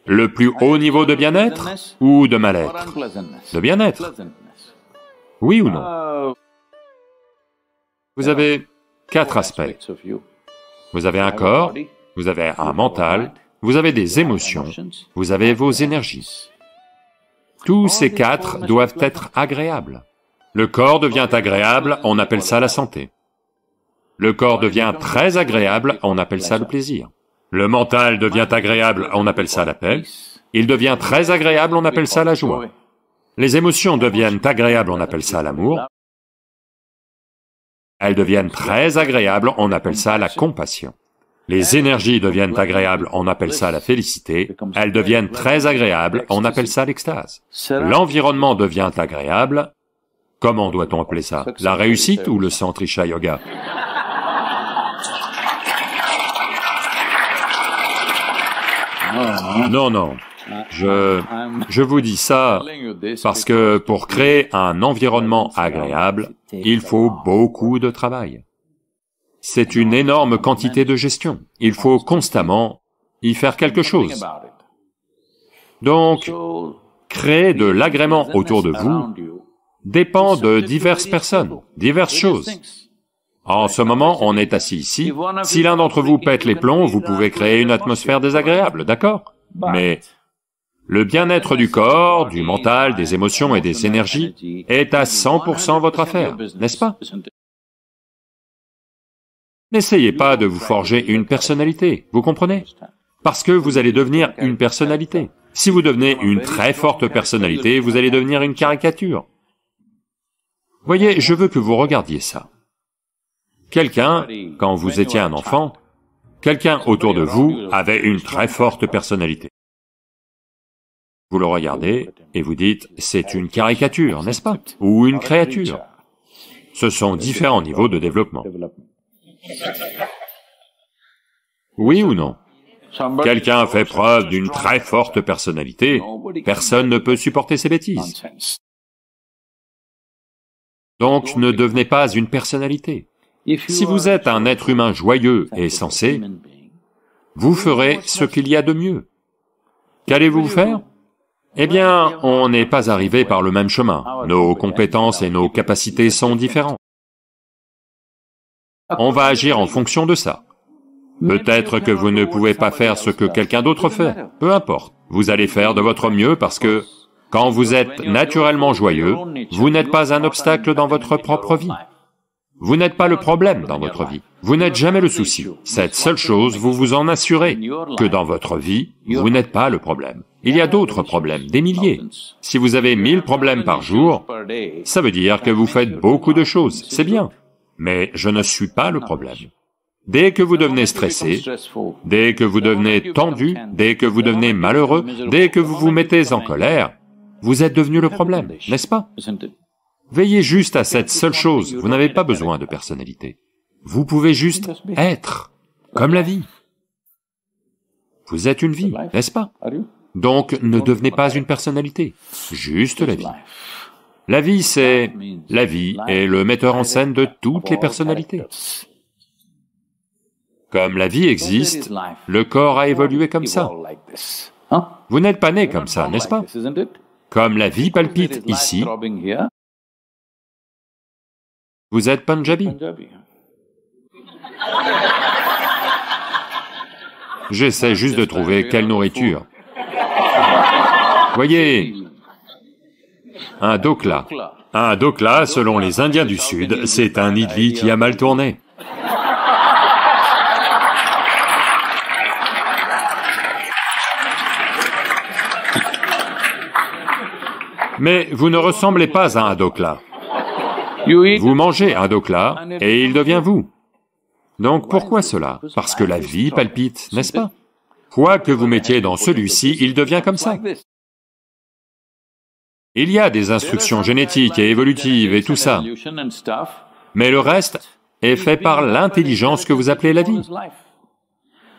Speaker 1: Le plus haut niveau de bien-être ou de mal-être? De bien-être. Oui ou non? Vous avez 4 aspects. Vous avez un corps, vous avez un mental, vous avez des émotions, vous avez vos énergies. Tous ces 4 doivent être agréables. Le corps devient agréable, on appelle ça la santé. Le corps devient très agréable, on appelle ça le plaisir. Le mental devient agréable, on appelle ça la paix. Il devient très agréable, on appelle ça la joie. Les émotions deviennent agréables, on appelle ça l'amour. Elles deviennent très agréables, on appelle ça la compassion. Les énergies deviennent agréables, on appelle ça la félicité. Elles deviennent très agréables, on appelle ça l'extase. L'environnement devient agréable. Comment doit-on appeler ça? La réussite ou le centre Isha Yoga? Non, non. Je vous dis ça parce que pour créer un environnement agréable, il faut beaucoup de travail. C'est une énorme quantité de gestion. Il faut constamment y faire quelque chose. Donc, créer de l'agrément autour de vous dépend de diverses personnes, diverses choses. En ce moment, on est assis ici. Si l'un d'entre vous pète les plombs, vous pouvez créer une atmosphère désagréable, d'accord? Mais le bien-être du corps, du mental, des émotions et des énergies est à 100% votre affaire, n'est-ce pas? N'essayez pas de vous forger une personnalité, vous comprenez? Parce que vous allez devenir une personnalité. Si vous devenez une très forte personnalité, vous allez devenir une caricature. Voyez, je veux que vous regardiez ça. Quelqu'un, quand vous étiez un enfant, quelqu'un autour de vous avait une très forte personnalité. Vous le regardez et vous dites, c'est une caricature, n'est-ce pas? Ou une créature. Ce sont différents niveaux de développement. Oui ou non? Quelqu'un fait preuve d'une très forte personnalité, personne ne peut supporter ses bêtises. Donc ne devenez pas une personnalité. Si vous êtes un être humain joyeux et sensé, vous ferez ce qu'il y a de mieux. Qu'allez-vous faire? Eh bien, on n'est pas arrivé par le même chemin. Nos compétences et nos capacités sont différentes. On va agir en fonction de ça. Peut-être que vous ne pouvez pas faire ce que quelqu'un d'autre fait, peu importe. Vous allez faire de votre mieux parce que, quand vous êtes naturellement joyeux, vous n'êtes pas un obstacle dans votre propre vie. Vous n'êtes pas le problème dans votre vie. Vous n'êtes jamais le souci. Cette seule chose, vous vous en assurez que dans votre vie, vous n'êtes pas le problème. Il y a d'autres problèmes, des milliers. Si vous avez 1000 problèmes par jour, ça veut dire que vous faites beaucoup de choses, c'est bien. Mais je ne suis pas le problème. Dès que vous devenez stressé, dès que vous devenez tendu, dès que vous devenez malheureux, dès que vous vous mettez en colère, vous êtes devenu le problème, n'est-ce pas? Veillez juste à cette seule chose, vous n'avez pas besoin de personnalité. Vous pouvez juste être, comme la vie. Vous êtes une vie, n'est-ce pas? Donc ne devenez pas une personnalité, juste la vie. La vie, c'est... La vie est le metteur en scène de toutes les personnalités. Comme la vie existe, le corps a évolué comme ça. Vous n'êtes pas né comme ça, n'est-ce pas? Comme la vie palpite ici, vous êtes Punjabi. J'essaie juste de trouver quelle nourriture. Voyez, un dokla. Un dokla, selon les Indiens du Sud, c'est un idli qui a mal tourné. Mais vous ne ressemblez pas à un dokla. Vous mangez un dokla et il devient vous. Donc pourquoi cela? Parce que la vie palpite, n'est-ce pas? Quoi que vous mettiez dans celui-ci, il devient comme ça. Il y a des instructions génétiques et évolutives et tout ça, mais le reste est fait par l'intelligence que vous appelez la vie.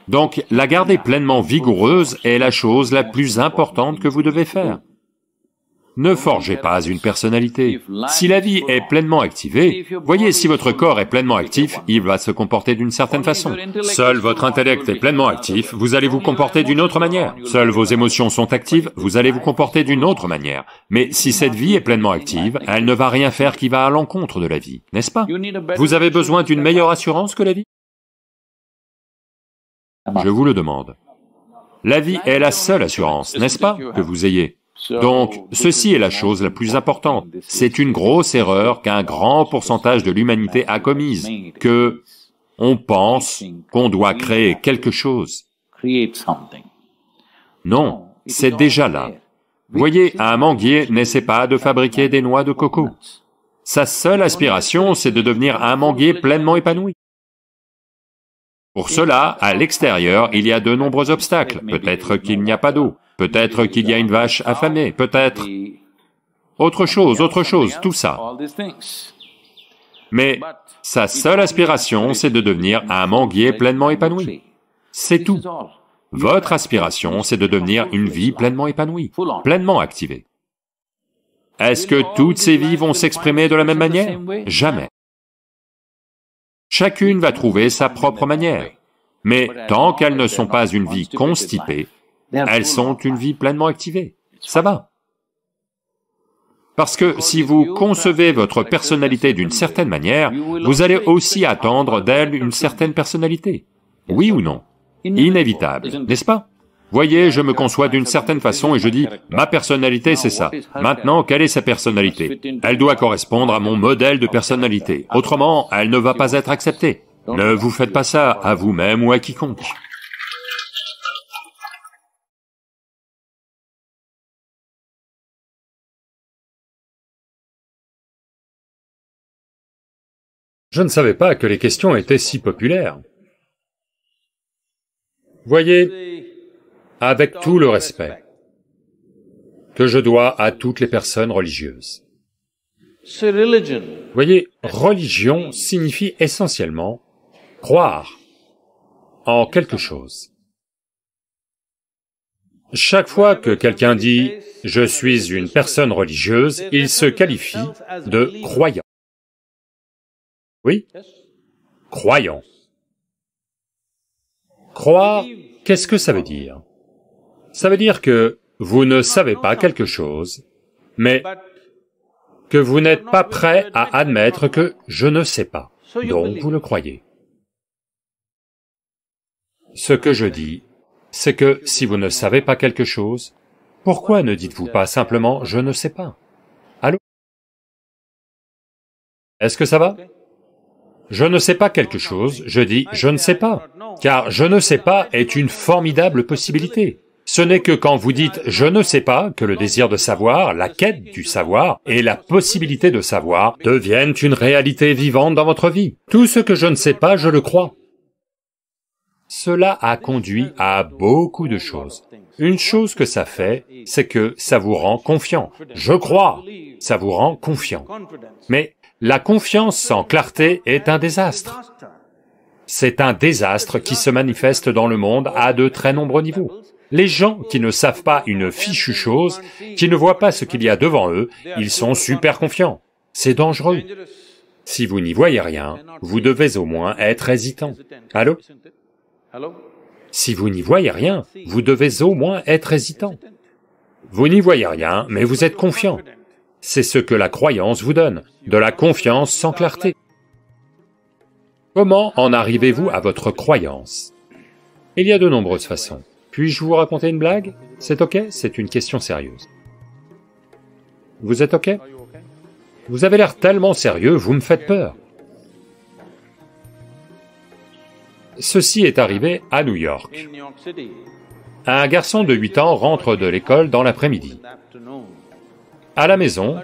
Speaker 1: Donc la garder pleinement vigoureuse est la chose la plus importante que vous devez faire. Ne forgez pas une personnalité. Si la vie est pleinement activée, voyez, si votre corps est pleinement actif, il va se comporter d'une certaine façon. Seul votre intellect est pleinement actif, vous allez vous comporter d'une autre manière. Seules vos émotions sont actives, vous allez vous comporter d'une autre manière. Mais si cette vie est pleinement active, elle ne va rien faire qui va à l'encontre de la vie, n'est-ce pas? Vous avez besoin d'une meilleure assurance que la vie? Je vous le demande. La vie est la seule assurance, n'est-ce pas, que vous ayez? Donc, ceci est la chose la plus importante. C'est une grosse erreur qu'un grand pourcentage de l'humanité a commise, que on pense qu'on doit créer quelque chose. Non, c'est déjà là. Voyez, un manguier n'essaie pas de fabriquer des noix de coco. Sa seule aspiration, c'est de devenir un manguier pleinement épanoui. Pour cela, à l'extérieur, il y a de nombreux obstacles. Peut-être qu'il n'y a pas d'eau, peut-être qu'il y a une vache affamée, peut-être autre chose, tout ça. Mais sa seule aspiration, c'est de devenir un manguier pleinement épanoui. C'est tout. Votre aspiration, c'est de devenir une vie pleinement épanouie, pleinement activée. Est-ce que toutes ces vies vont s'exprimer de la même manière? Jamais. Chacune va trouver sa propre manière, mais tant qu'elles ne sont pas une vie constipée, elles sont une vie pleinement activée. Ça va. Parce que si vous concevez votre personnalité d'une certaine manière, vous allez aussi attendre d'elle une certaine personnalité. Oui ou non? Inévitable, n'est-ce pas? Voyez, je me conçois d'une certaine façon et je dis, ma personnalité c'est ça. Maintenant, quelle est sa personnalité? Elle doit correspondre à mon modèle de personnalité, autrement, elle ne va pas être acceptée. Ne vous faites pas ça à vous-même ou à quiconque. Je ne savais pas que les questions étaient si populaires. Voyez, avec tout le respect que je dois à toutes les personnes religieuses. Voyez, religion signifie essentiellement croire en quelque chose. Chaque fois que quelqu'un dit « je suis une personne religieuse », il se qualifie de croyant. Oui? Croyant. Croire, qu'est-ce que ça veut dire? Ça veut dire que vous ne savez pas quelque chose, mais que vous n'êtes pas prêt à admettre que je ne sais pas, donc vous le croyez. Ce que je dis, c'est que si vous ne savez pas quelque chose, pourquoi ne dites-vous pas simplement « je ne sais pas » ? Allô? Est-ce que ça va? Je ne sais pas quelque chose, je dis « je ne sais pas », car « je ne sais pas » est une formidable possibilité. Ce n'est que quand vous dites « je ne sais pas » que le désir de savoir, la quête du savoir et la possibilité de savoir deviennent une réalité vivante dans votre vie. Tout ce que je ne sais pas, je le crois. Cela a conduit à beaucoup de choses. Une chose que ça fait, c'est que ça vous rend confiant. Je crois, ça vous rend confiant. Mais la confiance sans clarté est un désastre. C'est un désastre qui se manifeste dans le monde à de très nombreux niveaux. Les gens qui ne savent pas une fichue chose, qui ne voient pas ce qu'il y a devant eux, ils sont super confiants. C'est dangereux. Si vous n'y voyez rien, vous devez au moins être hésitant. Allô? Si vous n'y voyez rien, vous devez au moins être hésitant. Vous n'y voyez rien, mais vous êtes confiant. C'est ce que la croyance vous donne, de la confiance sans clarté. Comment en arrivez-vous à votre croyance? Il y a de nombreuses façons. Puis-je vous raconter une blague? C'est ok? C'est une question sérieuse. Vous êtes ok? Vous avez l'air tellement sérieux, vous me faites peur. Ceci est arrivé à New York. Un garçon de 8 ans rentre de l'école dans l'après-midi. À la maison,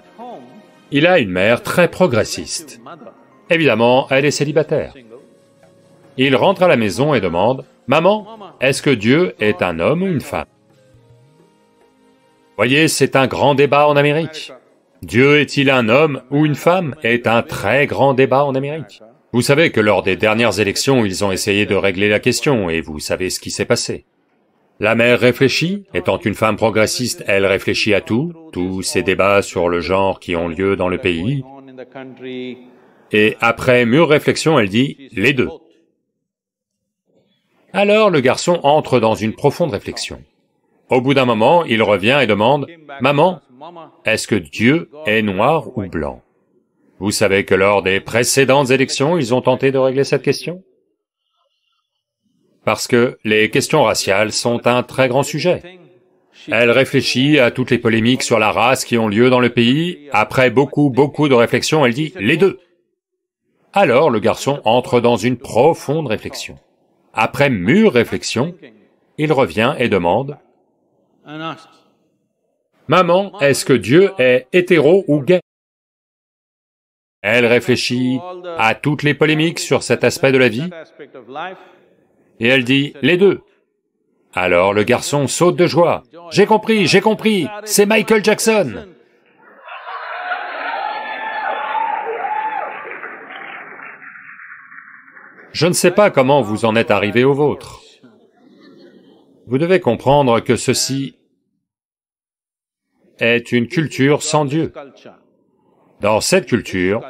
Speaker 1: il a une mère très progressiste. Évidemment, elle est célibataire. Il rentre à la maison et demande, « Maman, est-ce que Dieu est un homme ou une femme ?» Voyez, c'est un grand débat en Amérique. Dieu est-il un homme ou une femme est un très grand débat en Amérique. Vous savez que lors des dernières élections, ils ont essayé de régler la question, et vous savez ce qui s'est passé. La mère réfléchit, étant une femme progressiste, elle réfléchit à tout, tous ces débats sur le genre qui ont lieu dans le pays, et après mûre réflexion, elle dit « les deux ». Alors le garçon entre dans une profonde réflexion. Au bout d'un moment, il revient et demande « Maman, est-ce que Dieu est noir ou blanc ?» Vous savez que lors des précédentes élections, ils ont tenté de régler cette question? Parce que les questions raciales sont un très grand sujet. Elle réfléchit à toutes les polémiques sur la race qui ont lieu dans le pays. Après beaucoup de réflexions, elle dit « les deux ». Alors le garçon entre dans une profonde réflexion. Après mûre réflexion, il revient et demande, « Maman, est-ce que Dieu est hétéro ou gay ?» Elle réfléchit à toutes les polémiques sur cet aspect de la vie, et elle dit, « Les deux. » Alors le garçon saute de joie, « J'ai compris, c'est Michael Jackson !» Je ne sais pas comment vous en êtes arrivé au vôtre. Vous devez comprendre que ceci est une culture sans Dieu. Dans cette culture,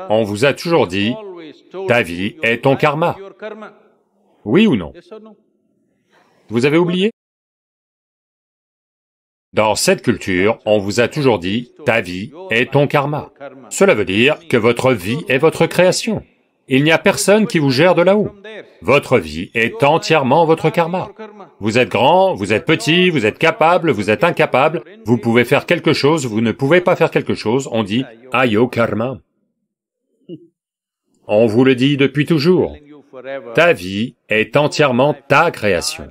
Speaker 1: on vous a toujours dit, ta vie est ton karma. Oui ou non? Vous avez oublié? Dans cette culture, on vous a toujours dit, ta vie est ton karma. Cela veut dire que votre vie est votre création. Il n'y a personne qui vous gère de là-haut. Votre vie est entièrement votre karma. Vous êtes grand, vous êtes petit, vous êtes capable, vous êtes incapable, vous pouvez faire quelque chose, vous ne pouvez pas faire quelque chose, on dit « Ayo karma ». On vous le dit depuis toujours. Ta vie est entièrement ta création.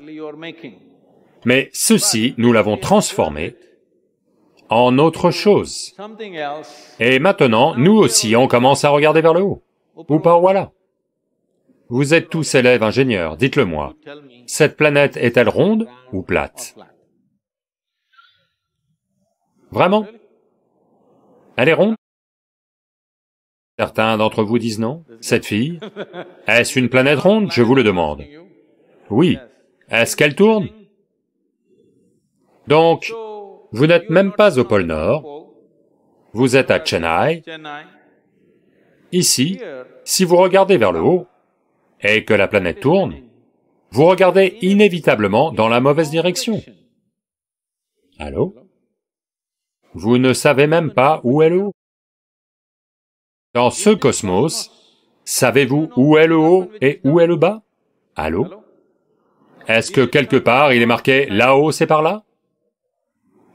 Speaker 1: Mais ceci, nous l'avons transformé en autre chose. Et maintenant, nous aussi, on commence à regarder vers le haut. Ou par voilà. Vous êtes tous élèves ingénieurs, dites-le moi. Cette planète est-elle ronde ou plate? Vraiment? Elle est ronde? Certains d'entre vous disent non. Cette fille? Est-ce une planète ronde, je vous le demande? Oui. Est-ce qu'elle tourne? Donc, vous n'êtes même pas au pôle Nord, vous êtes à Chennai. Ici, si vous regardez vers le haut, et que la planète tourne, vous regardez inévitablement dans la mauvaise direction. Allô? Vous ne savez même pas où est le haut. Dans ce cosmos, savez-vous où est le haut et où est le bas? Allô? Est-ce que quelque part il est marqué « là-haut c'est par là » ?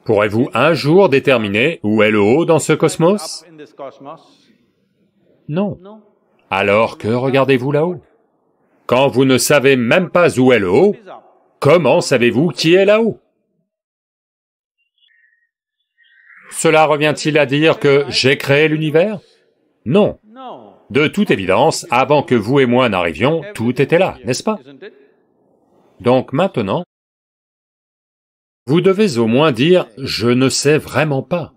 Speaker 1: Pourrez-vous un jour déterminer où est le haut dans ce cosmos? Non. Alors que regardez-vous là-haut? Quand vous ne savez même pas où est le haut, comment savez-vous qui est là-haut? Cela revient-il à dire que j'ai créé l'univers? Non. De toute évidence, avant que vous et moi n'arrivions, tout était là, n'est-ce pas? Donc maintenant, vous devez au moins dire « je ne sais vraiment pas ».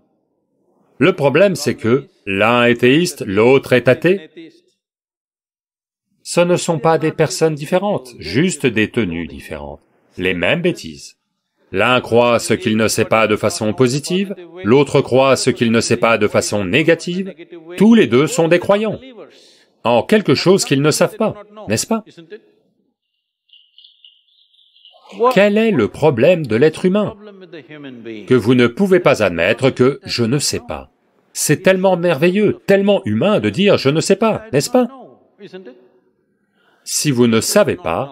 Speaker 1: Le problème, c'est que l'un est théiste, l'autre est athée. Ce ne sont pas des personnes différentes, juste des tenues différentes, les mêmes bêtises. L'un croit ce qu'il ne sait pas de façon positive, l'autre croit ce qu'il ne sait pas de façon négative. Tous les deux sont des croyants en quelque chose qu'ils ne savent pas, n'est-ce pas? Quel est le problème de l'être humain? Que vous ne pouvez pas admettre que « je ne sais pas ». C'est tellement merveilleux, tellement humain de dire « je ne sais pas », n'est-ce pas? Si vous ne savez pas,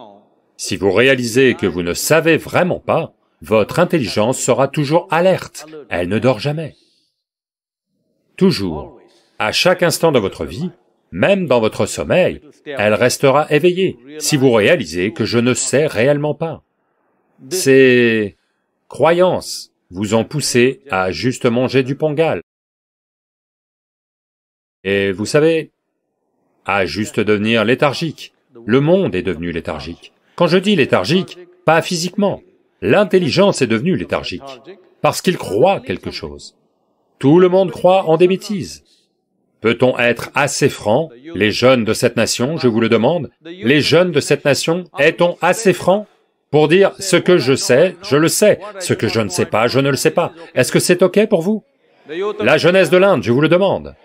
Speaker 1: si vous réalisez que vous ne savez vraiment pas, votre intelligence sera toujours alerte, elle ne dort jamais. Toujours, à chaque instant de votre vie, même dans votre sommeil, elle restera éveillée, si vous réalisez que je ne sais réellement pas. Ces croyances vous ont poussé à juste manger du pongal. Et vous savez, à juste devenir léthargique. Le monde est devenu léthargique. Quand je dis léthargique, pas physiquement. L'intelligence est devenue léthargique, parce qu'il croit quelque chose. Tout le monde croit en des bêtises. Peut-on être assez franc, les jeunes de cette nation, je vous le demande, les jeunes de cette nation, est-on assez franc pour dire ce que je sais, je le sais, ce que je ne sais pas, je ne le sais pas? Est-ce que c'est OK pour vous? La jeunesse de l'Inde, je vous le demande.